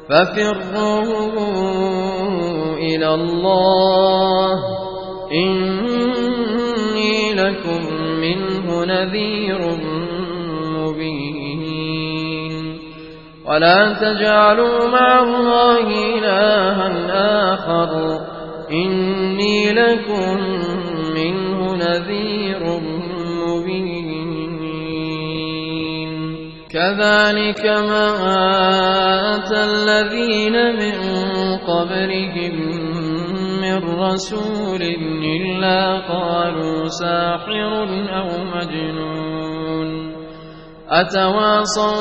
ففروا إلى الله إني لكم منه نذير مبين ولا تجعلوا مع الله إلها آخر إني لكم منه نذير مبين كذلك ما أتى الذين من قبلهم من رسول إلا قالوا ساحر أو مجنون أتواصوا